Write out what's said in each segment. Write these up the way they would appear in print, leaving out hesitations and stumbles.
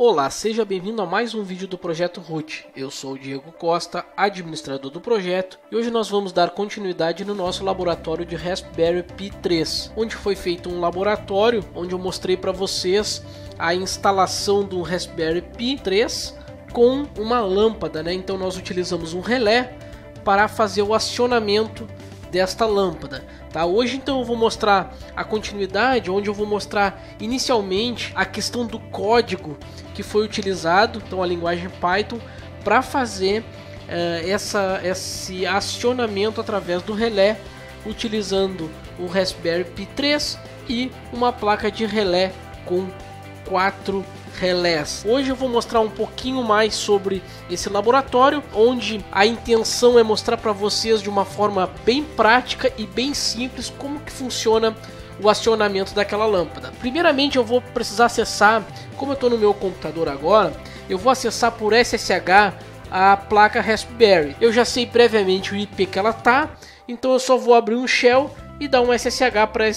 Olá, seja bem-vindo a mais um vídeo do Projeto Root. Eu sou o Diego Costa, administrador do projeto, e hoje nós vamos dar continuidade no nosso laboratório de Raspberry Pi 3, onde foi feito um laboratório onde eu mostrei para vocês a instalação do Raspberry Pi 3 com uma lâmpada, né? Então nós utilizamos um relé para fazer o acionamento desta lâmpada, tá? Hoje então eu vou mostrar a continuidade, onde eu vou mostrar inicialmente a questão do código que foi utilizado, então a linguagem Python, para fazer esse acionamento através do relé, utilizando o Raspberry Pi 3 e uma placa de relé com 4 relés. Hoje eu vou mostrar um pouquinho mais sobre esse laboratório, onde a intenção é mostrar para vocês de uma forma bem prática e bem simples como que funciona o acionamento daquela lâmpada. Primeiramente eu vou precisar acessar, como eu estou no meu computador agora, eu vou acessar por SSH a placa Raspberry. Eu já sei previamente o IP que ela tá, então eu só vou abrir um shell e dar um SSH para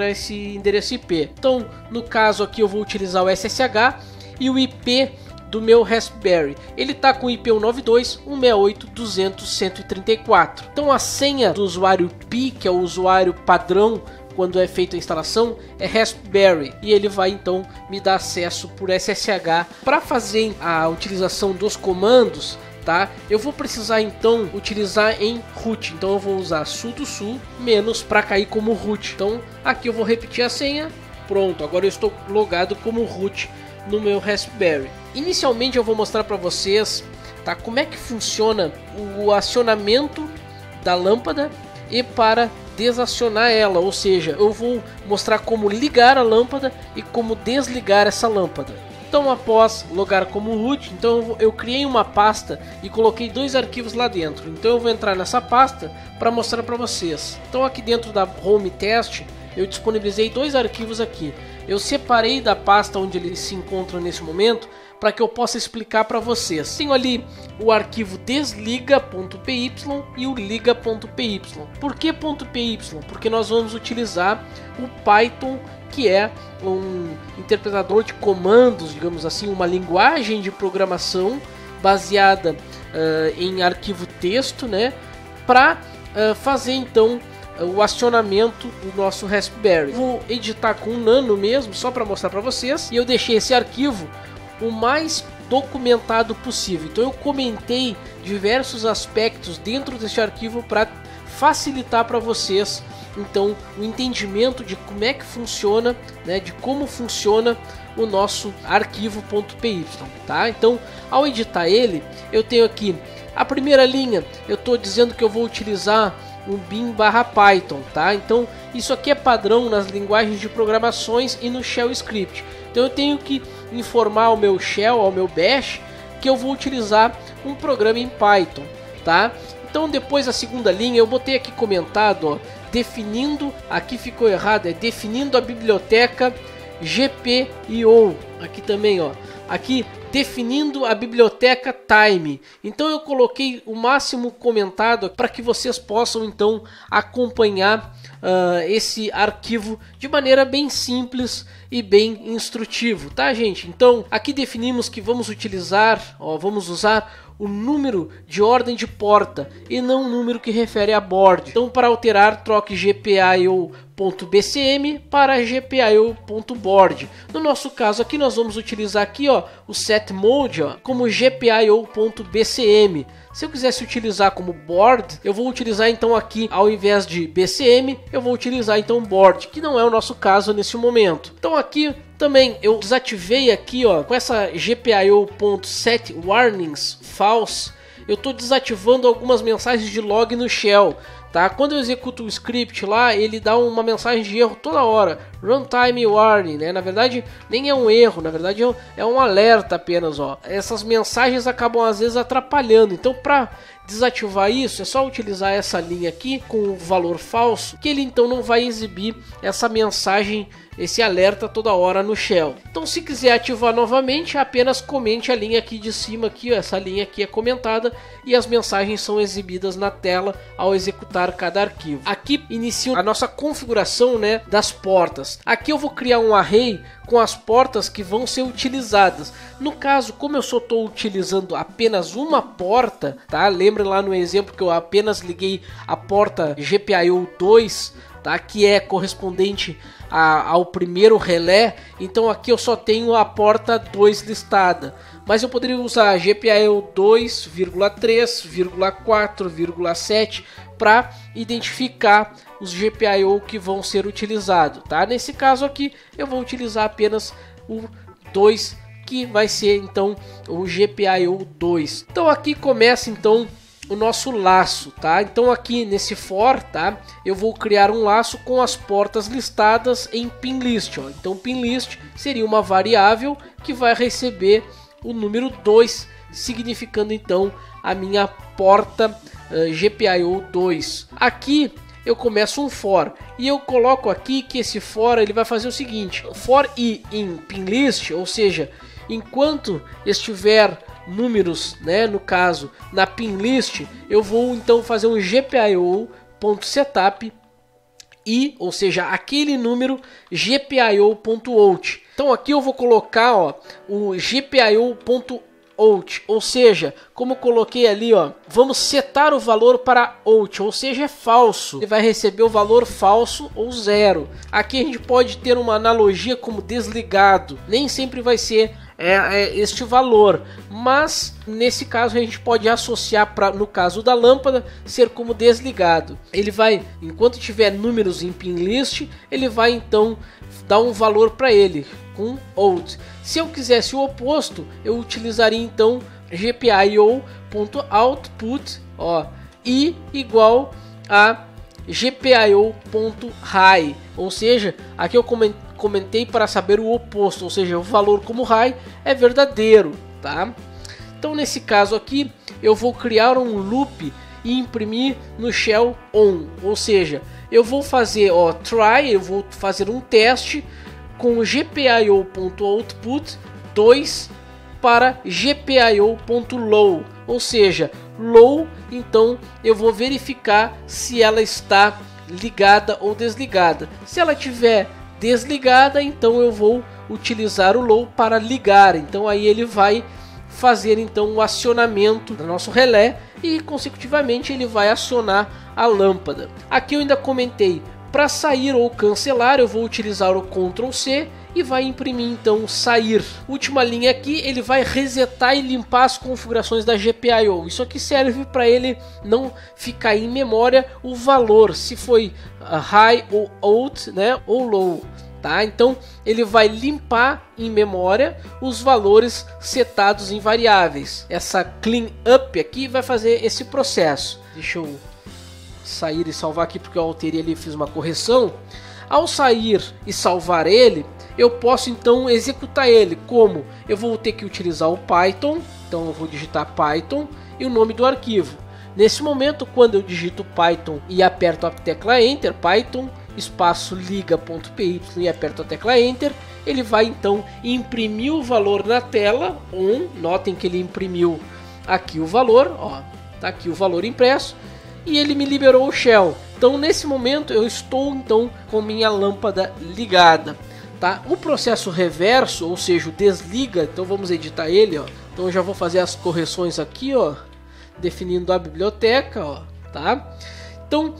esse endereço IP. Então, no caso aqui eu vou utilizar o SSH e o IP do meu Raspberry. Ele está com IP 192.168.200.134. Então a senha do usuário Pi, que é o usuário padrão quando é feita a instalação, é Raspberry, e ele vai então me dar acesso por SSH para fazer a utilização dos comandos. Tá? Eu vou precisar então utilizar em root, então eu vou usar sudo su menos para cair como root. Então aqui eu vou repetir a senha, pronto, agora eu estou logado como root no meu Raspberry. Inicialmente eu vou mostrar para vocês, tá, como é que funciona o acionamento da lâmpada e para desacionar ela, ou seja, eu vou mostrar como ligar a lâmpada e como desligar essa lâmpada. Então, após logar como root, então eu criei uma pasta e coloquei 2 arquivos lá dentro. Então eu vou entrar nessa pasta para mostrar para vocês. Então aqui dentro da home test eu disponibilizei 2 arquivos aqui. Eu separei da pasta onde eles se encontram nesse momento para que eu possa explicar para vocês. Tenho ali o arquivo desliga.py e o liga.py. Por que .py? Porque nós vamos utilizar o Python, que é um interpretador de comandos, digamos assim, uma linguagem de programação baseada em arquivo texto, né, para fazer então o acionamento do nosso Raspberry. Vou editar com o Nano mesmo, só para mostrar para vocês, e eu deixei esse arquivo o mais documentado possível. Então eu comentei diversos aspectos dentro desse arquivo para facilitar para vocês então o entendimento de como é que funciona, né, de como funciona o nosso arquivo .py, tá? Então, ao editar ele, eu tenho aqui a primeira linha, eu estou dizendo que eu vou utilizar um bin/python, tá? Então, isso aqui é padrão nas linguagens de programações e no shell script. Então, eu tenho que informar ao meu shell, ao meu bash, que eu vou utilizar um programa em Python, tá? Então, depois a segunda linha, eu botei aqui comentado, ó, definindo, aqui ficou errado, é definindo a biblioteca GPIO, aqui também, ó, aqui definindo a biblioteca Time. Então eu coloquei o máximo comentado para que vocês possam então acompanhar esse arquivo de maneira bem simples e bem instrutivo, tá, gente? Então aqui definimos que vamos utilizar, ó, vamos usar o número de ordem de porta e não o número que refere a board. Então, para alterar, troque GPIO.bcm para GPIO.board. No nosso caso aqui nós vamos utilizar aqui, ó, o setMode, ó, como GPIO.bcm. Se eu quisesse utilizar como board, eu vou utilizar então aqui, ao invés de BCM, eu vou utilizar então board, que não é o nosso caso nesse momento. Então aqui também eu desativei aqui, ó, com essa GPIO.setWarnings false, eu estou desativando algumas mensagens de log no shell. Tá? Quando eu executo o script lá, ele dá uma mensagem de erro toda hora, runtime warning, né? Na verdade nem é um erro, na verdade é um alerta apenas, ó. Essas mensagens acabam às vezes atrapalhando, então para desativar isso é só utilizar essa linha aqui com o valor falso, que ele então não vai exibir essa mensagem, esse alerta toda hora no shell. Então se quiser ativar novamente, apenas comente a linha aqui de cima, aqui, ó, essa linha aqui é comentada e as mensagens são exibidas na tela ao executar cada arquivo. Aqui inicia a nossa configuração, né, das portas. portas. Aqui eu vou criar um array com as portas que vão ser utilizadas. No caso, como eu só estou utilizando apenas uma porta, tá? Lembra lá no exemplo que eu apenas liguei a porta GPIO 2, tá? Que é correspondente ao primeiro relé. Então aqui eu só tenho a porta 2 listada. Mas eu poderia usar GPIO 2,3,4,7 para identificar os GPIO que vão ser utilizados, tá? Nesse caso aqui eu vou utilizar apenas o 2, que vai ser então o GPIO 2. Então aqui começa então o nosso laço, tá? Então aqui nesse for, tá? Eu vou criar um laço com as portas listadas em pinList, ó. Então pinList seria uma variável que vai receber o número 2, significando então a minha porta GPIO 2. Aqui eu começo um for e eu coloco aqui que esse for ele vai fazer o seguinte: for i em pinList, ou seja, enquanto estiver números, né, no caso na pinList, eu vou então fazer um GPIO.setup e, ou seja, aquele número GPIO.out. Então aqui eu vou colocar, ó, o GPIO.out, ou seja, como eu coloquei ali, ó, vamos setar o valor para out, ou seja, é falso. Ele vai receber o valor falso ou 0. Aqui a gente pode ter uma analogia como desligado. Nem sempre vai ser este valor, mas nesse caso a gente pode associar para, no caso da lâmpada, ser como desligado. Ele vai, enquanto tiver números em pinList, ele vai então dar um valor para ele com out. Se eu quisesse o oposto, eu utilizaria então GPIO.output, ó, e igual a GPIO.high, ou seja, aqui eu comentei para saber o oposto, ou seja, o valor como high é verdadeiro, tá? Então nesse caso aqui eu vou criar um loop e imprimir no shell on, ou seja, eu vou fazer, ó, try, eu vou fazer um teste com GPIO.output 2 para GPIO.low, ou seja, low, então eu vou verificar se ela está ligada ou desligada. Se ela tiver desligada, então eu vou utilizar o low para ligar. Então aí ele vai fazer então o acionamento do nosso relé e consecutivamente ele vai acionar a lâmpada. Aqui eu ainda comentei, para sair ou cancelar eu vou utilizar o Ctrl C e vai imprimir então sair. Última linha aqui, ele vai resetar e limpar as configurações da GPIO. Isso aqui serve para ele não ficar em memória o valor, se foi high ou out, né, ou low. Tá? Então ele vai limpar em memória os valores setados em variáveis. Essa clean up aqui vai fazer esse processo. Deixa eu sair e salvar aqui porque eu alterei ali, fiz uma correção. Ao sair e salvar ele, eu posso então executar ele. Como? Eu vou ter que utilizar o Python. Então eu vou digitar Python e o nome do arquivo. Nesse momento, quando eu digito Python e aperto a tecla Enter, Python espaço liga.py e aperto a tecla Enter, ele vai então imprimir o valor na tela on. Notem que ele imprimiu aqui o valor, ó, tá aqui o valor impresso e ele me liberou o shell. Então nesse momento eu estou então com minha lâmpada ligada, tá? O processo reverso, ou seja, o desliga, então vamos editar ele, ó. Então eu já vou fazer as correções aqui, ó, definindo a biblioteca, ó, tá? Então,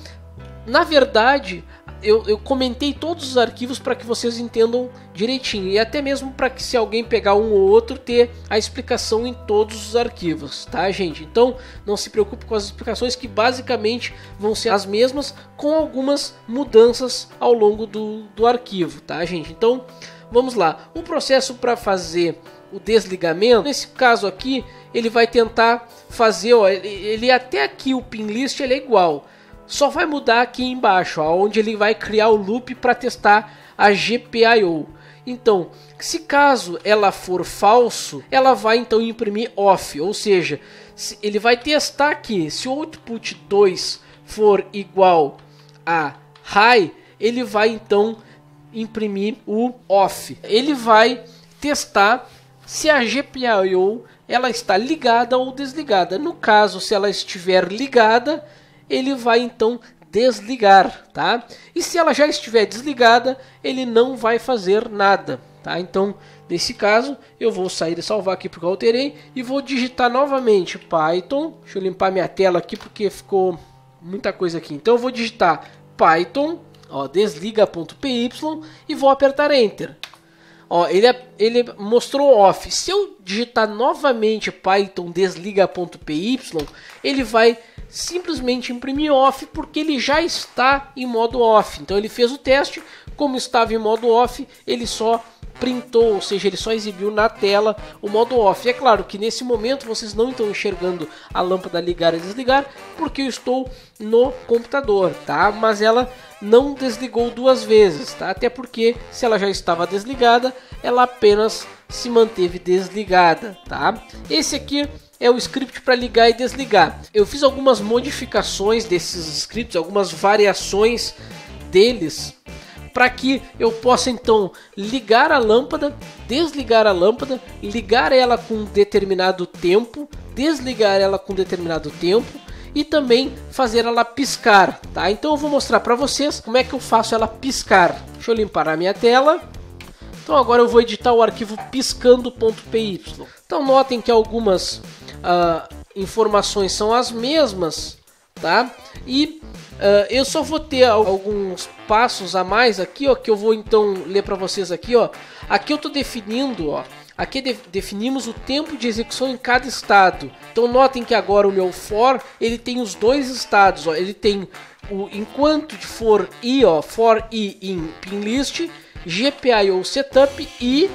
na verdade, eu comentei todos os arquivos para que vocês entendam direitinho e até mesmo para que, se alguém pegar um ou outro, ter a explicação em todos os arquivos, tá, gente? Então não se preocupe com as explicações, que basicamente vão ser as mesmas, com algumas mudanças ao longo do arquivo, tá, gente? Então vamos lá. O processo para fazer o desligamento, nesse caso aqui, ele vai tentar fazer, ó, ele até aqui o pinList ele é igual. Só vai mudar aqui embaixo, ó, onde ele vai criar o loop para testar a GPIO. Então, se caso ela for falso, ela vai então imprimir off, ou seja, ele vai testar aqui. Se o output 2 for igual a high, ele vai então imprimir o off. Ele vai testar se a GPIO ela está ligada ou desligada. No caso, se ela estiver ligada, ele vai então desligar, tá? E se ela já estiver desligada, ele não vai fazer nada, tá? Então, nesse caso, eu vou sair e salvar aqui porque eu alterei e vou digitar novamente Python. Deixa eu limpar minha tela aqui porque ficou muita coisa aqui. Então eu vou digitar Python, ó, desliga.py e vou apertar Enter. Ó, ele mostrou off. Se eu digitar novamente Python desliga.py, ele vai simplesmente imprimir off porque ele já está em modo off. Então ele fez o teste, como estava em modo off, ele só printou, ou seja, ele só exibiu na tela o modo off. É claro que nesse momento vocês não estão enxergando a lâmpada ligar e desligar porque eu estou no computador, tá? Mas ela não desligou duas vezes, tá? Até porque se ela já estava desligada, ela apenas se manteve desligada, tá? Esse aqui é o script para ligar e desligar. Eu fiz algumas modificações desses scripts, algumas variações deles, para que eu possa então ligar a lâmpada, desligar a lâmpada, ligar ela com um determinado tempo, desligar ela com um determinado tempo e também fazer ela piscar, tá? Então eu vou mostrar para vocês como é que eu faço ela piscar. Deixa eu limpar a minha tela. Então agora eu vou editar o arquivo piscando.py. Então notem que algumas informações são as mesmas, tá? E eu só vou ter alguns passos a mais aqui, ó, que eu vou então ler para vocês aqui, ó. Aqui eu estou definindo, ó. Aqui definimos o tempo de execução em cada estado. Então notem que agora o meu for, ele tem os dois estados, ó. Ele tem o enquanto for i, ó, for i in pinlist, GPIO setup e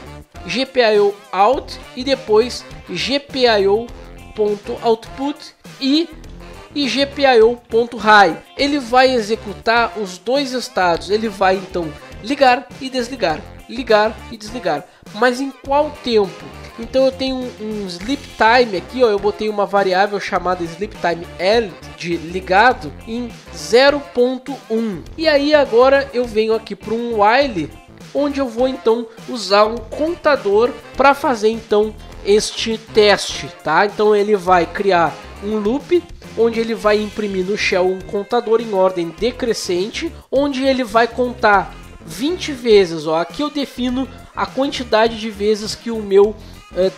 GPIO out e depois GPIO.output e GPIO.high. Ele vai executar os dois estados. Ele vai então ligar e desligar, ligar e desligar. Mas em qual tempo? Então eu tenho um sleep time aqui, ó, eu botei uma variável chamada sleep time L de ligado em 0.1. E aí agora eu venho aqui para um while, onde eu vou então usar um contador para fazer então este teste, tá? Então ele vai criar um loop onde ele vai imprimir no shell um contador em ordem decrescente, onde ele vai contar 20 vezes, ó. Aqui eu defino a quantidade de vezes que o meu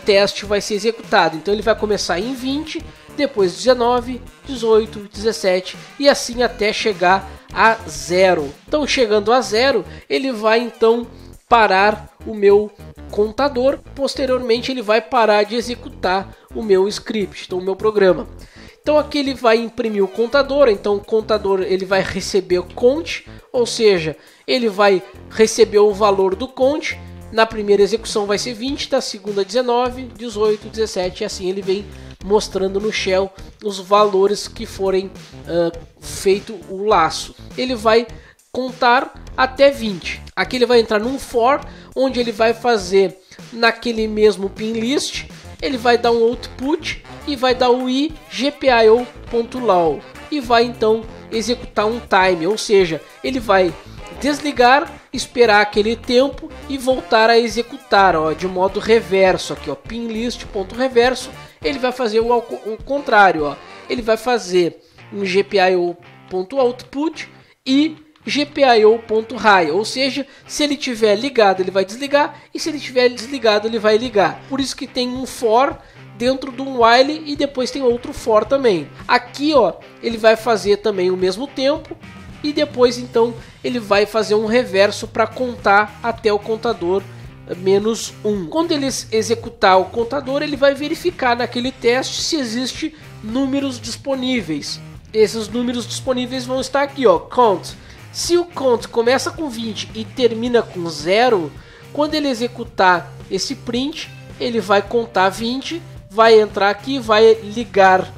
teste vai ser executado. Então ele vai começar em 20, depois 19, 18, 17 e assim até chegar a 0. Então chegando a 0, ele vai então parar o meu contador. Posteriormente ele vai parar de executar o meu script, então o meu programa. Então aqui ele vai imprimir o contador, então o contador ele vai receber o count, ou seja, ele vai receber o valor do count. Na primeira execução vai ser 20, na segunda 19, 18, 17 e assim ele vem mostrando no shell os valores que forem feito o laço. Ele vai contar até 20. Aqui ele vai entrar num for, onde ele vai fazer naquele mesmo pin list, ele vai dar um output e vai dar o i gpio.law e vai então executar um time, ou seja, ele vai desligar, esperar aquele tempo e voltar a executar, ó, de modo reverso aqui, ó, pinlist.reverso. Ele vai fazer o contrário, ó. Ele vai fazer um gpio.output e gpio.high, ou seja, se ele tiver ligado ele vai desligar e se ele tiver desligado ele vai ligar. Por isso que tem um for dentro de um while e depois tem outro for também. Aqui, ó, ele vai fazer também o mesmo tempo e depois então ele vai fazer um reverso para contar até o contador menos 1. Quando ele executar o contador, ele vai verificar naquele teste se existe números disponíveis. Esses números disponíveis vão estar aqui, ó, count. Se o count começa com 20 e termina com 0, quando ele executar esse print, ele vai contar 20, vai entrar aqui, vai ligar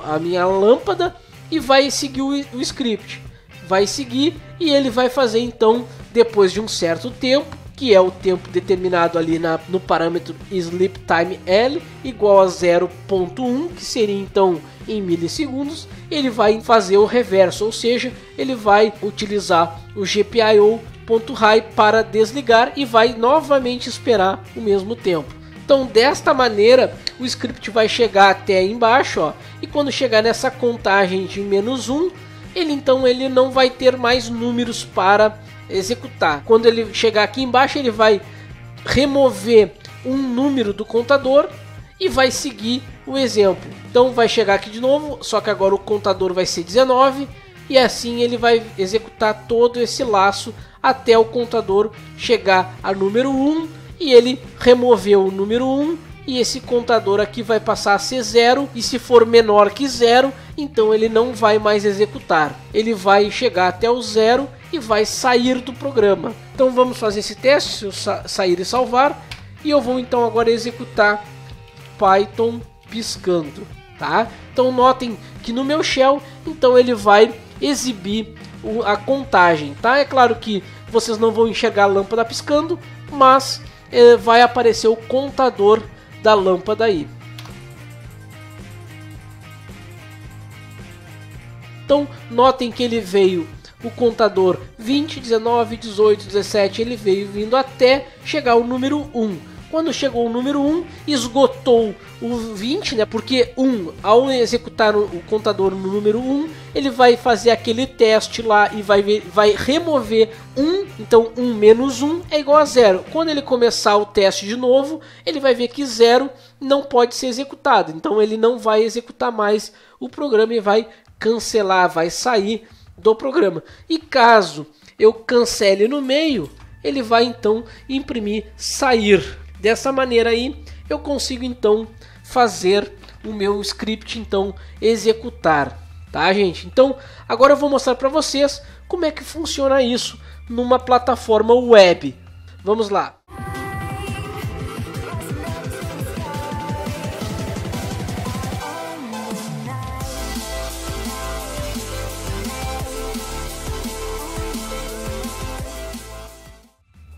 a minha lâmpada e vai seguir o script. Vai seguir e ele vai fazer então, depois de um certo tempo, que é o tempo determinado ali no parâmetro sleep time L, igual a 0.1, que seria então em milissegundos, ele vai fazer o reverso, ou seja, ele vai utilizar o gpio.high para desligar e vai novamente esperar o mesmo tempo. Então desta maneira o script vai chegar até aí embaixo, ó, e quando chegar nessa contagem de menos 1, ele não vai ter mais números para executar. Quando ele chegar aqui embaixo, ele vai remover um número do contador e vai seguir o exemplo. Então vai chegar aqui de novo, só que agora o contador vai ser 19 e assim ele vai executar todo esse laço até o contador chegar a número 1 e ele removeu o número 1 e esse contador aqui vai passar a ser 0 e se for menor que 0, então ele não vai mais executar. Ele vai chegar até o 0 e vai sair do programa. Então vamos fazer esse teste, se eu sair e salvar, e eu vou então agora executar Python piscando, tá? Então notem que no meu shell, então ele vai exibir a contagem, tá? É claro que vocês não vão enxergar a lâmpada piscando, mas vai aparecer o contador da lâmpada aí. Então notem que ele veio o contador 20, 19, 18, 17, ele veio vindo até chegar ao número 1. Quando chegou o número 1, esgotou o 20, né? Porque ao executar o contador no número 1, ele vai fazer aquele teste lá e vai remover 1. Então 1 menos 1 é igual a 0. Quando ele começar o teste de novo, ele vai ver que 0 não pode ser executado. Então ele não vai executar mais o programa e vai cancelar, vai sair do programa. E caso eu cancele no meio, ele vai então imprimir sair. Dessa maneira aí eu consigo então fazer o meu script então executar, tá, gente? Então agora eu vou mostrar para vocês como é que funciona isso numa plataforma web. Vamos lá.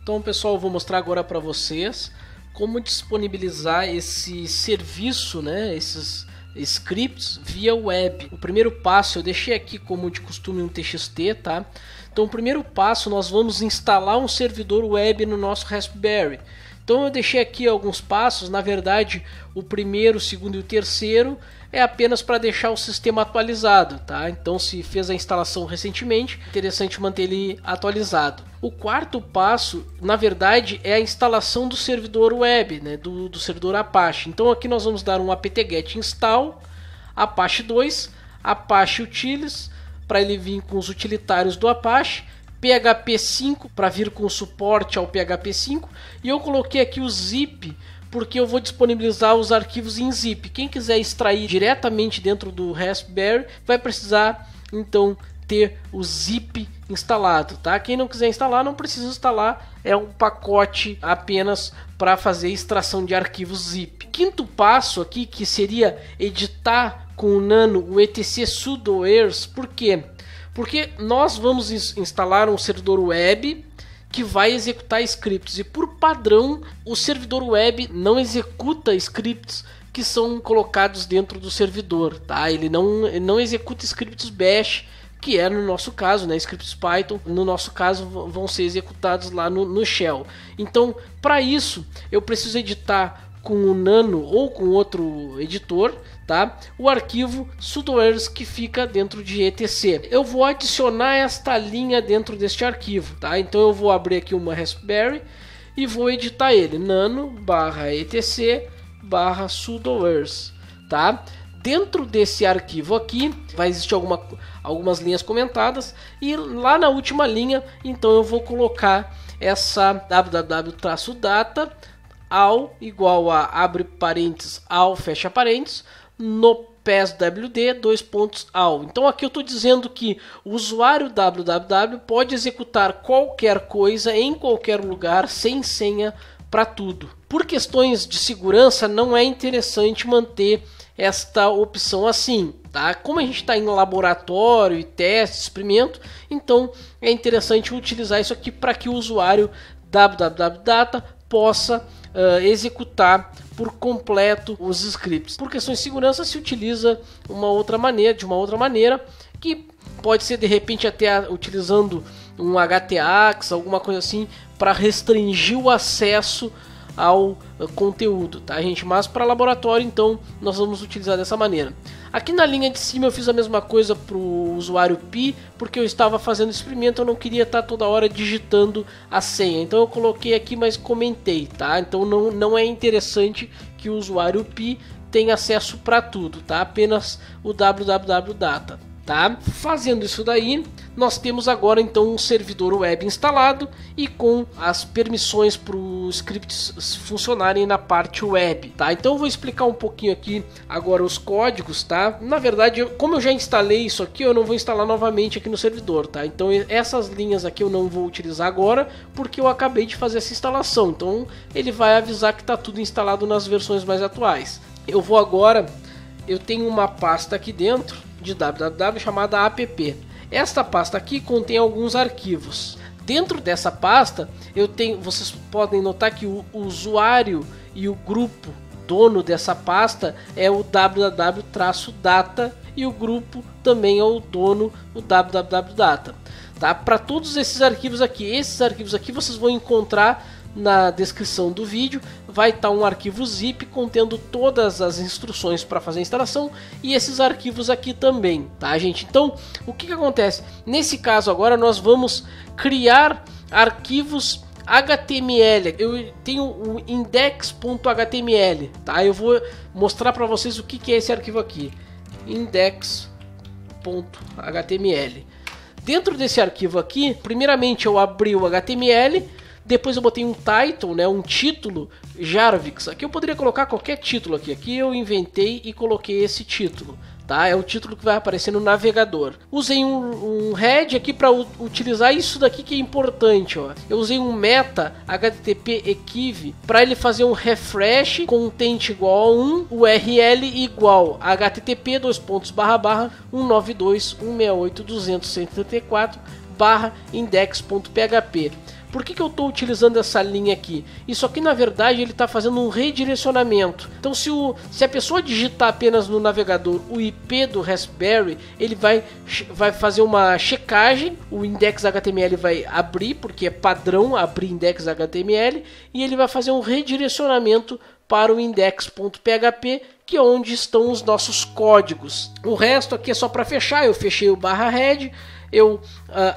Então, pessoal, eu vou mostrar agora para vocês como disponibilizar esse serviço, né, esses scripts via web. O primeiro passo eu deixei aqui como de costume um TXT, tá? Então, o primeiro passo nós vamos instalar um servidor web no nosso Raspberry. Então eu deixei aqui alguns passos, na verdade o primeiro, o segundo e o terceiro é apenas para deixar o sistema atualizado, tá? Então se fez a instalação recentemente, é interessante manter ele atualizado. O quarto passo, na verdade, é a instalação do servidor web, né? do servidor Apache. Então aqui nós vamos dar um apt-get install Apache 2, Apache Utils, para ele vir com os utilitários do Apache, PHP 5 para vir com suporte ao PHP 5, e eu coloquei aqui o zip porque eu vou disponibilizar os arquivos em zip. Quem quiser extrair diretamente dentro do Raspberry vai precisar então ter o zip instalado, tá? Quem não quiser instalar não precisa instalar, é um pacote apenas para fazer extração de arquivos zip. Quinto passo aqui, que seria editar com o Nano o etc sudoers. Por quê? Porque nós vamos instalar um servidor web que vai executar scripts, e por padrão o servidor web não executa scripts que são colocados dentro do servidor, tá? Ele não executa scripts bash, que é no nosso caso, né? Scripts Python, no nosso caso, vão ser executados lá no shell. Então, para isso, eu preciso editar com o Nano ou com outro editor, tá? O arquivo sudoers que fica dentro de etc. Eu vou adicionar esta linha dentro deste arquivo, tá? Então eu vou abrir aqui uma Raspberry e vou editar ele, nano/etc/sudoers, tá? Dentro desse arquivo aqui vai existir algumas linhas comentadas, e lá na última linha então eu vou colocar essa www-data ao igual a abre parênteses ao fecha parênteses no passwd (:ao). Então aqui eu estou dizendo que o usuário www pode executar qualquer coisa em qualquer lugar sem senha para tudo. Por questões de segurança não é interessante manter esta opção assim, tá? Como a gente está em laboratório e teste, experimento, então é interessante utilizar isso aqui para que o usuário www-data possa executar por completo os scripts. Por questões de segurança se utiliza de uma outra maneira, que pode ser de repente até utilizando um htaccess, alguma coisa assim, para restringir o acesso ao conteúdo, tá, gente? Mas para laboratório, então, nós vamos utilizar dessa maneira. Aqui na linha de cima eu fiz a mesma coisa para o usuário Pi, porque eu estava fazendo experimento, eu não queria estar toda hora digitando a senha. Então eu coloquei aqui, mas comentei, tá? Então não é interessante que o usuário Pi tenha acesso para tudo, tá? Apenas o www.data. Tá? Fazendo isso daí, nós temos agora então um servidor web instalado e com as permissões para os scripts funcionarem na parte web, tá? Então eu vou explicar um pouquinho aqui agora os códigos, tá? Na verdade, como eu já instalei isso aqui, eu não vou instalar novamente aqui no servidor, tá? Então essas linhas aqui eu não vou utilizar agora porque eu acabei de fazer essa instalação. Então ele vai avisar que está tudo instalado nas versões mais atuais. Eu vou agora, eu tenho uma pasta aqui dentro de www chamada app. Esta pasta aqui contém alguns arquivos. Dentro dessa pasta eu tenho, vocês podem notar que o usuário e o grupo dono dessa pasta é o www-data e o grupo também é o dono, o www-data. Tá? Para todos esses arquivos aqui vocês vão encontrar na descrição do vídeo, vai estar um arquivo zip contendo todas as instruções para fazer a instalação e esses arquivos aqui também, tá, gente? Então, o que acontece? Nesse caso agora nós vamos criar arquivos HTML. Eu tenho o index.html, tá? Eu vou mostrar para vocês o que é esse arquivo aqui. Index.html. Dentro desse arquivo aqui, primeiramente eu abri o HTML. Depois eu botei um title, né, um título, Jarvix. Aqui eu poderia colocar qualquer título aqui. Aqui eu inventei e coloquei esse título, tá? É o título que vai aparecer no navegador. Usei um head aqui para utilizar isso daqui que é importante, ó. Eu usei um meta http equiv para ele fazer um refresh content igual a 1, URL igual http /192.168.274/index.php. Por que eu estou utilizando essa linha aqui? Isso aqui na verdade ele está fazendo um redirecionamento. Então se a pessoa digitar apenas no navegador o IP do Raspberry, ele vai fazer uma checagem, o index.html vai abrir, porque é padrão abrir index.html, e ele vai fazer um redirecionamento para o index.php, que é onde estão os nossos códigos. O resto aqui é só para fechar. Eu fechei o /head, eu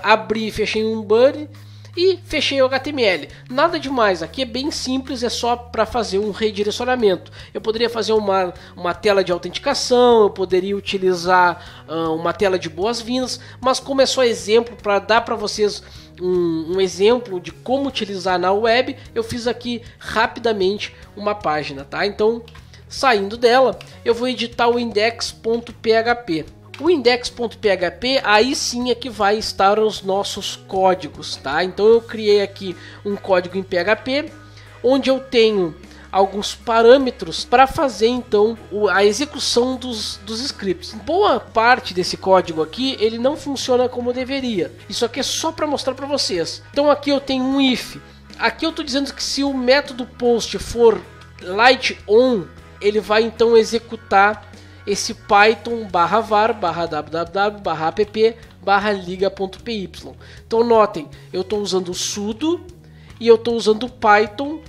abri e fechei um body e fechei o HTML. Nada demais, aqui é bem simples, é só para fazer um redirecionamento. Eu poderia fazer uma tela de autenticação, eu poderia utilizar uma tela de boas-vindas, mas como é só exemplo, para dar para vocês um exemplo de como utilizar na web, eu fiz aqui rapidamente uma página, tá? Então, saindo dela, eu vou editar o index.php. O index.php aí sim é que vai estar os nossos códigos, tá? Então eu criei aqui um código em PHP, onde eu tenho alguns parâmetros para fazer então a execução dos scripts. Boa parte desse código aqui ele não funciona como deveria. Isso aqui é só para mostrar para vocês. Então aqui eu tenho um if. Aqui eu estou dizendo que se o método post for light on, ele vai então executar esse python /var /www /app/liga.py. Então notem, eu estou usando o sudo e eu estou usando o python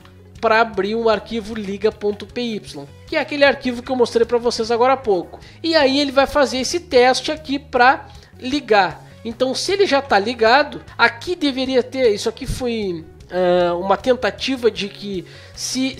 para abrir um arquivo liga.py, que é aquele arquivo que eu mostrei para vocês agora há pouco. E aí ele vai fazer esse teste aqui para ligar. Então se ele já está ligado, aqui deveria ter, isso aqui foi uma tentativa de que se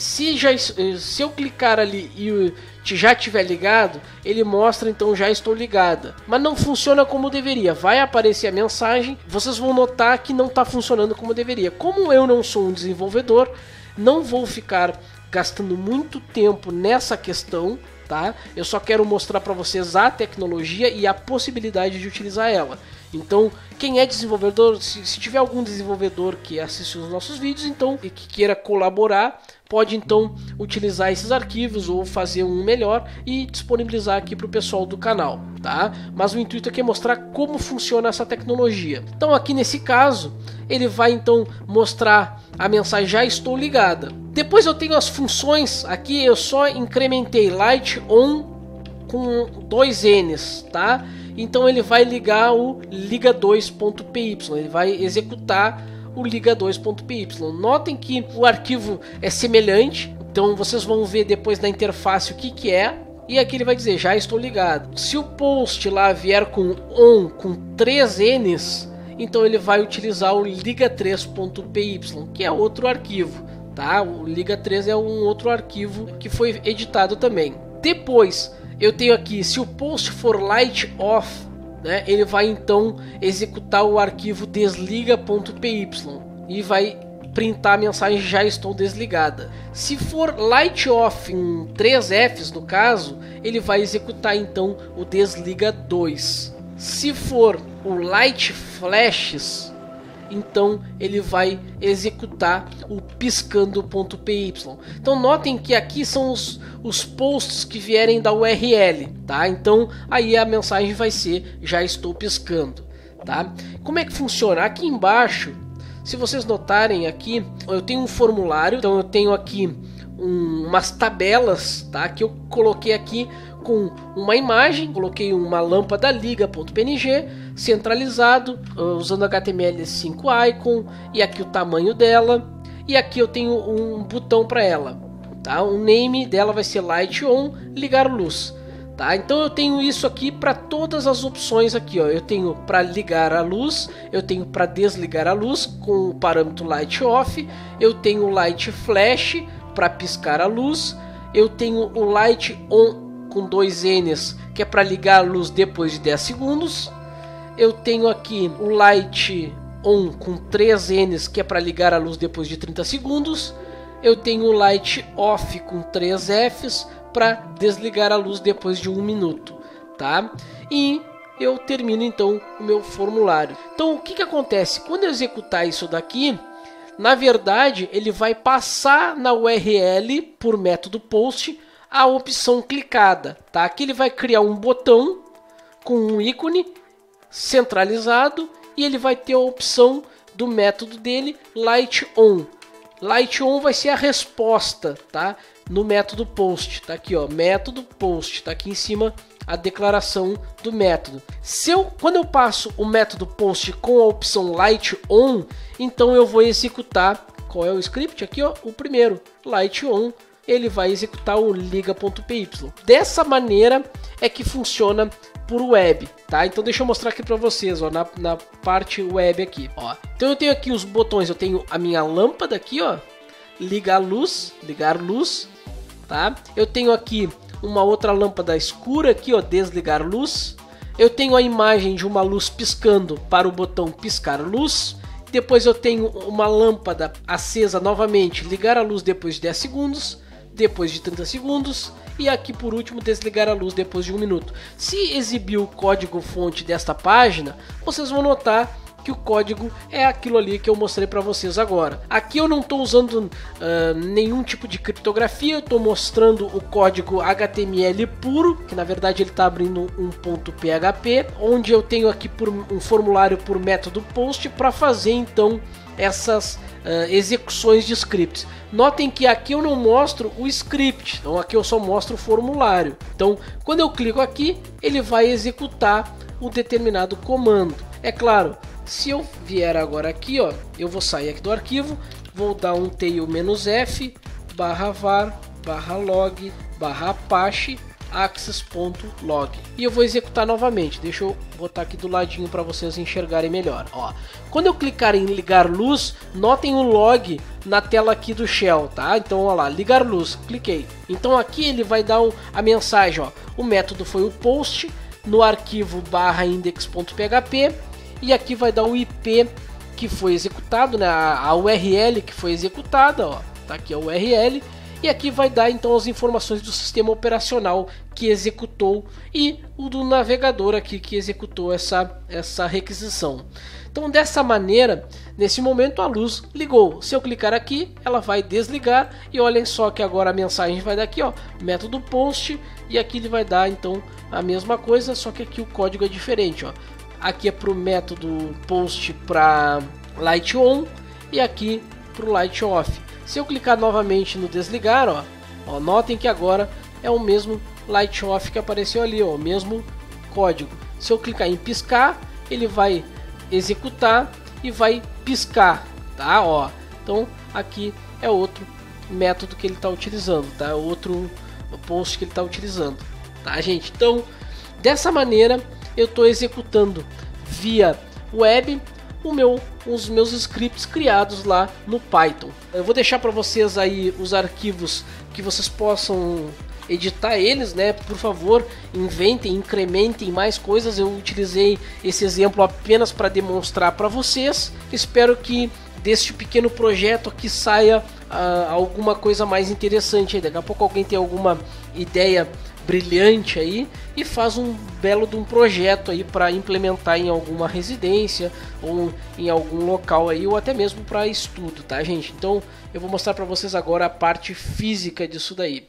eu clicar ali e já tiver ligado, ele mostra então já estou ligada, mas não funciona como deveria. Vai aparecer a mensagem, vocês vão notar que não está funcionando como deveria. Como eu não sou um desenvolvedor, não vou ficar gastando muito tempo nessa questão, tá? Eu só quero mostrar para vocês a tecnologia e a possibilidade de utilizar ela. Então, quem é desenvolvedor, se tiver algum desenvolvedor que assiste os nossos vídeos, então e que queira colaborar, pode então utilizar esses arquivos ou fazer um melhor e disponibilizar aqui para o pessoal do canal, tá? Mas o intuito aqui é mostrar como funciona essa tecnologia. Então, aqui nesse caso, ele vai então mostrar a mensagem já estou ligada. Depois eu tenho as funções, aqui eu só incrementei light on com 2 N's, tá? Então ele vai ligar o liga2.py, ele vai executar o liga2.py. Notem que o arquivo é semelhante, então vocês vão ver depois na interface o que é. E aqui ele vai dizer, já estou ligado. Se o post lá vier com on, com 3 N's, então ele vai utilizar o liga3.py, que é outro arquivo, tá? O liga3 é um outro arquivo que foi editado também. Depois, eu tenho aqui, se o post for light off, né, ele vai então executar o arquivo desliga.py e vai printar a mensagem já estou desligada. Se for light off em 3 Fs no caso, ele vai executar então o desliga 2. Se for o light flashes, então ele vai executar o piscando.py. Então notem que aqui são os posts que vierem da URL, tá? Então aí a mensagem vai ser já estou piscando, tá? Como é que funciona? Aqui embaixo, se vocês notarem aqui, eu tenho um formulário, então eu tenho aqui umas tabelas, tá? Que eu coloquei aqui com uma imagem, coloquei uma lâmpada liga.png centralizado, usando HTML5 icon, e aqui o tamanho dela, e aqui eu tenho um botão para ela, tá? O name dela vai ser light on, ligar luz. Tá, então eu tenho isso aqui para todas as opções aqui, ó. Eu tenho para ligar a luz, eu tenho para desligar a luz com o parâmetro light off, eu tenho o light flash para piscar a luz, eu tenho o light on com 2 N's, que é para ligar a luz depois de 10 segundos, eu tenho aqui o light on com 3 N's, que é para ligar a luz depois de 30 segundos, eu tenho o light off com 3 F's para desligar a luz depois de 1 minuto, tá? E eu termino então o meu formulário. Então o que acontece? Quando eu executar isso daqui, na verdade ele vai passar na URL por método post a opção clicada, tá? Aqui ele vai criar um botão com um ícone centralizado e ele vai ter a opção do método dele light on. Light on vai ser a resposta, tá? No método post, tá aqui, ó, método post, tá aqui em cima a declaração do método. Quando eu passo o método post com a opção light on, então eu vou executar, qual é o script aqui, ó, o primeiro, light on, ele vai executar o liga.py. Dessa maneira é que funciona por web, tá? Então deixa eu mostrar aqui para vocês, ó, na parte web aqui, ó. Então eu tenho aqui os botões, eu tenho a minha lâmpada aqui, ó, ligar luz, tá? Eu tenho aqui uma outra lâmpada escura aqui, ó, desligar luz. Eu tenho a imagem de uma luz piscando para o botão piscar luz. Depois eu tenho uma lâmpada acesa novamente, ligar a luz depois de 10 segundos, depois de 30 segundos e aqui por último desligar a luz depois de 1 minuto. Se exibir o código fonte desta página, vocês vão notar que o código é aquilo ali que eu mostrei para vocês agora. Aqui eu não estou usando nenhum tipo de criptografia, eu estou mostrando o código HTML puro, que na verdade ele está abrindo um ponto PHP, onde eu tenho aqui um formulário por método post para fazer então essas execuções de scripts. Notem que aqui eu não mostro o script, então aqui eu só mostro o formulário. Então quando eu clico aqui, ele vai executar um determinado comando. É claro, se eu vier agora aqui, ó, eu vou sair aqui do arquivo, vou dar um tail-f /var/log /apache access.log e eu vou executar novamente. Deixa eu botar aqui do ladinho para vocês enxergarem melhor. Ó, quando eu clicar em ligar luz, notem o log na tela aqui do shell, tá? Então, ó lá, ligar luz, cliquei. Então aqui ele vai dar a mensagem, ó, o método foi o post no arquivo /index.php e aqui vai dar o IP que foi executado, né? A URL que foi executada, ó, tá aqui a URL. E aqui vai dar então as informações do sistema operacional que executou e o do navegador aqui que executou essa requisição. Então dessa maneira, nesse momento a luz ligou. Se eu clicar aqui, ela vai desligar e olhem só que agora a mensagem vai dar aqui, ó, método post, e aqui ele vai dar então a mesma coisa, só que aqui o código é diferente, ó. Aqui é para o método post para light on e aqui para o light off. Se eu clicar novamente no desligar, ó, notem que agora é o mesmo light off que apareceu ali, ó, o mesmo código. Se eu clicar em piscar, ele vai executar e vai piscar tá? Ó, então aqui é outro método que ele está utilizando, tá? Outro post que ele está utilizando, tá, gente? Então, dessa maneira eu estou executando via web os meus scripts criados lá no Python. Eu vou deixar para vocês aí os arquivos que vocês possam editar eles, né? Por favor, inventem, incrementem mais coisas. Eu utilizei esse exemplo apenas para demonstrar para vocês. Espero que deste pequeno projeto aqui saia alguma coisa mais interessante. Daqui a pouco alguém tem alguma ideia brilhante aí e faz um belo de um projeto aí para implementar em alguma residência ou em algum local aí, ou até mesmo para estudo, tá, gente? Então eu vou mostrar para vocês agora a parte física disso daí.